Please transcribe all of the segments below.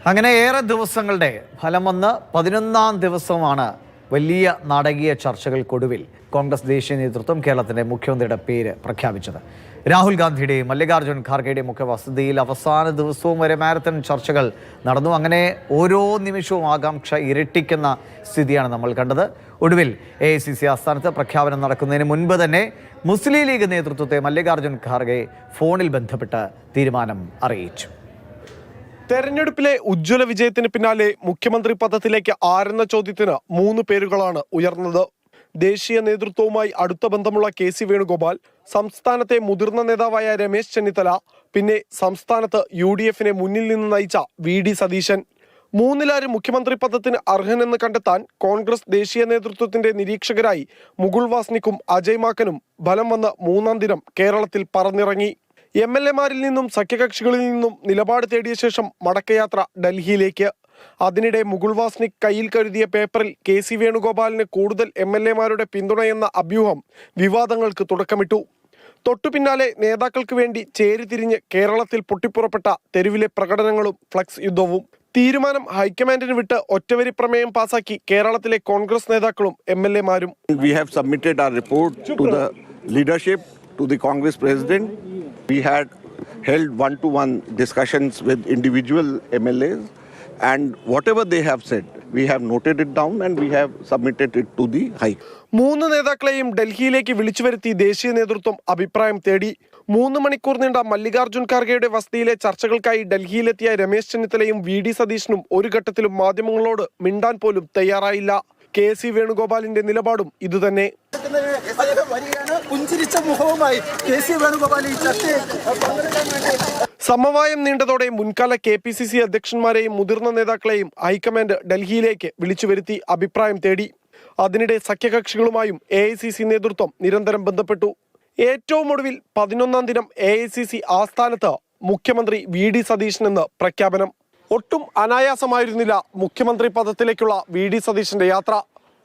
അങ്ങനെ ഏറെ ദിവസങ്ങളുടെ ഫലം വന്ന് 11ാം ദിവസമാണ് വലിയ നാടകീയ ചർച്ചകൾക്കൊടുവിൽ കോൺഗ്രസ് ദേശീയ നേതൃത്വം കേരളത്തിന്റെ മുഖ്യമന്ത്രിയുടെ പേര് പ്രഖ്യാപിച്ചത്. രാഹുൽ ഗാന്ധിയുടെയും മല്ലികാർജ്ജുൻ ഖാർഗെയുടെയും മുഖ്യ വസതിയിൽ അവസാന ദിവസവും വരെ മാരത്തൺ ചർച്ചകൾ നടന്നു. അങ്ങനെ ഓരോ നിമിഷവും ആകാംക്ഷ ഇരട്ടിക്കുന്ന സ്ഥിതിയാണ് നമ്മൾ കണ്ടത്. ഒടുവിൽ AICC ആസ്ഥാനത്ത് പ്രഖ്യാപനം നടക്കുന്നതിന് മുൻപ് തന്നെ മുസ്ലിം ലീഗ് നേതൃത്വത്തെ മല്ലികാർജ്ജുൻ ഖാർഗെ ഫോണിൽ ബന്ധപ്പെട്ട് തീരുമാനം അറിയിച്ചു. തെരഞ്ഞെടുപ്പിലെ ഉജ്ജ്വല വിജയത്തിന് പിന്നാലെ മുഖ്യമന്ത്രി പദത്തിലേക്ക് ആരെന്ന ചോദ്യത്തിന് 3 പേരുകളാണ് ഉയർന്നത്. ദേശീയ നേതൃത്വവുമായി അടുത്ത ബന്ധമുള്ള KC വേണുഗോപാൽ, സംസ്ഥാനത്തെ മുതിർന്ന നേതാവായ രമേശ് ചെന്നിത്തല, പിന്നെ സംസ്ഥാനത്ത് UDF-നെ മുന്നിൽ നിന്ന് നയിച്ച VD സതീശൻ. മൂന്നിലാരും മുഖ്യമന്ത്രി പദത്തിന് അർഹനെന്ന് കണ്ടെത്താൻ കോൺഗ്രസ് ദേശീയ നേതൃത്വത്തിന്റെ നിരീക്ഷകരായി മുകുൾ വാസ്നിക്കും അജയ് മാക്കനും ഫലം വന്ന് 3ാം ദിനം കേരളത്തിൽ പറന്നിറങ്ങി. MLA-മാരിൽ നിന്നും സഖ്യകക്ഷികളിൽ നിന്നും നിലപാട് തേടിയ ശേഷം മടക്കയാത്ര ഡൽഹിയിലേക്ക്. അതിനിടെ മുകുൾ വാസ്നിക് കയ്യിൽ കരുതിയ പേപ്പറിൽ KC വേണുഗോപാലിന് കൂടുതൽ MLA-മാരുടെ പിന്തുണയെന്ന അഭ്യൂഹം വിവാദങ്ങൾക്ക് തുടക്കമിട്ടു. തൊട്ടു പിന്നാലെ നേതാക്കൾക്ക് വേണ്ടി ചേരിതിരിഞ്ഞ് കേരളത്തിൽ പൊട്ടിപ്പുറപ്പെട്ട തെരുവിലെ പ്രകടനങ്ങളും ഫ്ലക്സ് യുദ്ധവും. തീരുമാനം ഹൈക്കമാൻഡിന് വിട്ട് ഒറ്റവരി പ്രമേയം പാസാക്കി കേരളത്തിലെ കോൺഗ്രസ് നേതാക്കളും MLA-മാരും. We have submitted our report to the leadership, to the Congress president. We had held one-to-one discussions with individual MLAs, and whatever they have said, we have noted it down and we have submitted it to the High. 3 നേതാക്കളെയും ഡൽഹിയിലേക്ക് വിളിച്ചു വരുത്തി ദേശീയ നേതൃത്വം അഭിപ്രായം തേടി. 3 മണിക്കൂർ നീണ്ട മല്ലികാർജ്ജുൻ ഖാർഗെയുടെ വസതിയിലെ ചർച്ചകൾക്കായി ഡൽഹിയിലെത്തിയ രമേശ് ചെന്നിത്തലയും VD സതീശനും ഒരു ഘട്ടത്തിലും മാധ്യമങ്ങളോട് മിണ്ടാൻ പോലും തയ്യാറായില്ല. KC വേണുഗോപാലിന്റെ നിലപാടും ഇതുതന്നെ. സമവായം നീണ്ടതോടെ മുൻകാല KPCC അധ്യക്ഷന്മാരെയും മുതിർന്ന നേതാക്കളെയും ഹൈക്കമാൻഡ് ഡൽഹിയിലേക്ക് വിളിച്ചു വരുത്തി അഭിപ്രായം തേടി. അതിനിടെ സഖ്യകക്ഷികളുമായും AICC നേതൃത്വം നിരന്തരം ബന്ധപ്പെട്ടു. ഏറ്റവും ഒടുവിൽ 11ാം ദിനം AICC ആസ്ഥാനത്ത് മുഖ്യമന്ത്രി VD സതീശനെന്ന് പ്രഖ്യാപനം. ഒട്ടും അനായാസമായിരുന്നില്ല മുഖ്യമന്ത്രി പദത്തിലേക്കുള്ള VD സതീശന്റെ യാത്ര.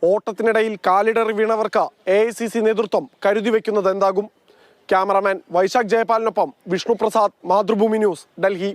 ഓട്ടത്തിനിടയിൽ കാലിടറി വീണവർക്ക് AICC നേതൃത്വം കരുതി വെക്കുന്നത് എന്താകും? ക്യാമറാമാൻ വൈശാഖ് ജയപാലിനൊപ്പം വിഷ്ണു പ്രസാദ്, മാതൃഭൂമി ന്യൂസ്, ഡൽഹി.